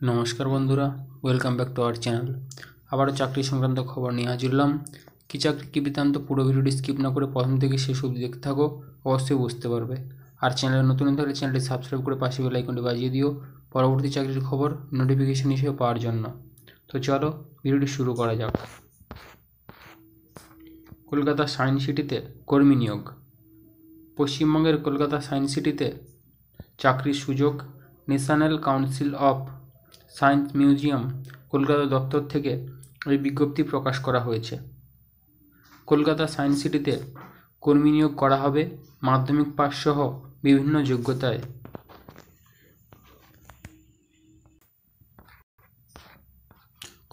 নমস্কার বন্ধুরা, welcome back to our channel. আবারও চাকরি সংক্রান্ত খবর নিয়ে হাজির হলাম। কী চাকরি কী বৃত্তান্ত, পুরো ভিডিওটি স্কিপ না করে প্রথম থেকে শেষ অবধি দেখতে থাকো, অবশ্যই বুঝতে পারবে। আর চ্যানেলে নতুন থাকলে চ্যানেলটি সাবস্ক্রাইব করে পাশে বেল আইকনটি বাজিয়ে দিও পরবর্তী চাকরির খবর নোটিফিকেশন হিসেবে পাওয়ার জন্য। তো চলো ভিডিওটি শুরু করা যাক। কলকাতা সায়েন্স সিটিতে কর্মী নিয়োগ। পশ্চিমবঙ্গের কলকাতা সায়েন্স সিটিতে চাকরির সুযোগ national council of science museum Kolkata দপ্তর থেকে এই বিজ্ঞপ্তি প্রকাশ করা হয়েছে। কলকাতা সায়েন্স সিটিতে কর্মী নিয়োগ করা হবে মাধ্যমিক পাস সহ বিভিন্ন যোগ্যতায়।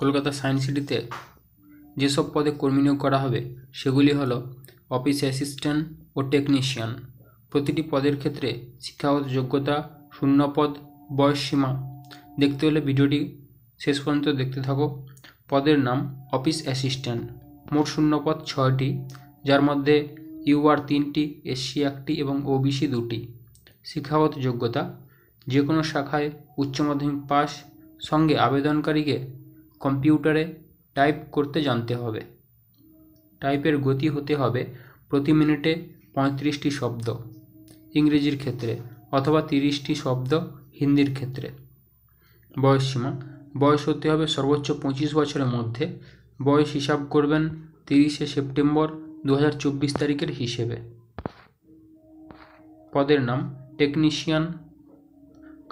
কলকাতা সায়েন্স সিটিতে যেসব পদে কর্মী নিয়োগ করা হবে সেগুলি হলো অফিস অ্যাসিস্ট্যান্ট ও টেকনিশিয়ান। প্রতিটি পদের ক্ষেত্রে শিক্ষাগত যোগ্যতা, শূন্যপদ, বয়সসীমা। দেখতে হলে ভিডিওটি শেষ পর্যন্ত দেখতে থাকো। পদের নাম অফিস অ্যাসিস্ট্যান্ট। মোট শূন্যপদ 6টি, যার মধ্যে ইউআর 3টি, এসসি 1টি এবং ওবিসি 2টি। শিক্ষাগত যোগ্যতা যে কোনো শাখায় উচ্চ মাধ্যমিক পাস, সঙ্গে আবেদনকারীকে কম্পিউটারে টাইপ করতে জানতে হবে। টাইপের গতি হতে হবে প্রতি মিনিটে 35টি শব্দ ইংরেজির ক্ষেত্রে, অথবা 30টি শব্দ হিন্দির ক্ষেত্রে। বয়সসীমা বয়স হতে হবে সর্বোচ্চ 25 বছরের মধ্যে। বয়স হিসাব করবেন 30শে সেপ্টেম্বর 2024 তারিখের হিসেবে। পদের নাম technician,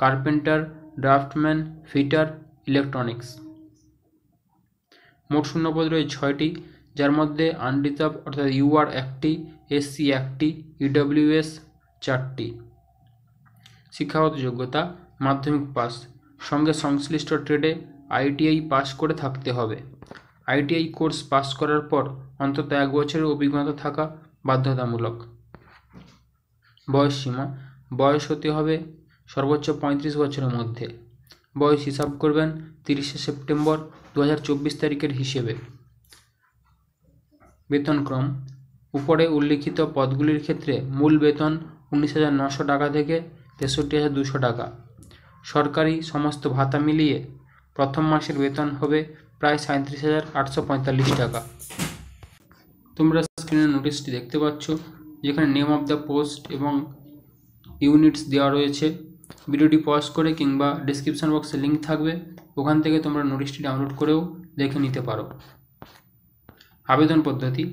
carpenter, draftsman, fitter, electronics. মোট শূন্যপদ রয়েছে 6টি, যার মধ্যে আনরিজার্ভ অর্থাৎ ইউআর 1টি, এসসি 1টি, ইডব্লিউএস 4টি। শিক্ষাগত যোগ্যতা মাধ্যমিক পাস, সঙ্গে সংশ্লিষ্ট ট্রেডে আইটিআই পাস করে থাকতে হবে। আইটিআই কোর্স পাস করার পর অন্তত 1 বছরের অভিজ্ঞতা থাকা বাধ্যতামূলক। বয়সসীমা বয়স হতে হবে সর্বোচ্চ 35 বছরের মধ্যে। বয়স হিসাব করবেন 30শে সেপ্টেম্বর 2024 তারিখের হিসেবে। বেতনক্রম উপরে উল্লিখিত পদগুলির ক্ষেত্রে মূল বেতন 19,900 টাকা থেকে 63,200 টাকা। সরকারি সমস্ত ভাতা মিলিয়ে প্রথম মাসের বেতন হবে প্রায় 37,845 টাকা। তোমরা স্ক্রিনে নোটিশটি দেখতে পাচ্ছ, যেখানে নেম অফ দ্য পোস্ট এবং ইউনিটস দেওয়া রয়েছে। ভিডিওটি পজ করে কিংবা ডেসক্রিপশন বক্সে লিঙ্ক থাকবে, ওখান থেকে তোমরা নোটিশটি ডাউনলোড করেও দেখে নিতে পারো। আবেদন পদ্ধতি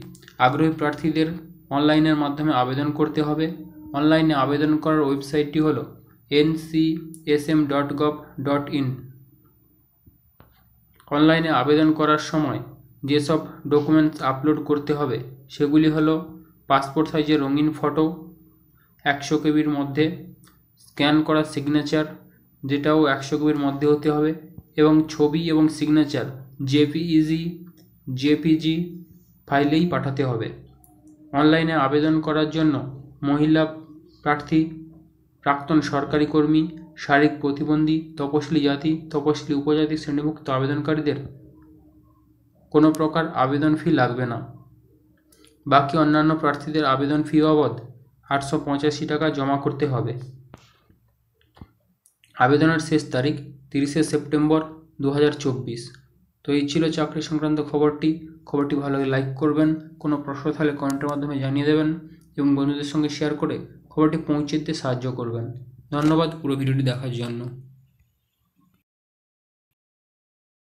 আগ্রহী প্রার্থীদের অনলাইনের মাধ্যমে আবেদন করতে হবে। অনলাইনে আবেদন করার ওয়েবসাইটটি হল ncsm.gov.in। অনলাইনে আবেদন করার সময় যেসব ডকুমেন্টস আপলোড করতে হবে সেগুলি হলো পাসপোর্ট সাইজের রঙিন ফটো 100 কেবির মধ্যে, স্ক্যান করা সিগনেচার যেটাও 100 কেবির মধ্যে হতে হবে, এবং ছবি এবং সিগনেচার জেপিজি ফাইলেই পাঠাতে হবে। অনলাইনে আবেদন করার জন্য মহিলা প্রার্থী, প্রাক্তন সরকারি কর্মী, শারীরিক প্রতিবন্ধী, তপশিলি জাতি, তপশিলি উপজাতি শ্রেণীভুক্ত আবেদনকারীদের কোনো প্রকার আবেদন ফি লাগবে না। বাকি অন্যান্য প্রার্থীদের আবেদন ফি বাবদ 885 টাকা জমা করতে হবে। আবেদনের শেষ তারিখ 30শে সেপ্টেম্বর 2024। তো এই ছিল চাকরি সংক্রান্ত খবরটি ভালো লাগে লাইক করবেন, কোনো প্রশ্ন থাকলে কমেন্টের মাধ্যমে জানিয়ে দেবেন এবং বন্ধুদের সঙ্গে শেয়ার করে খবরটি পৌঁছে দিতে সাহায্য করবেন। ধন্যবাদ পুরো ভিডিওটি দেখার জন্য।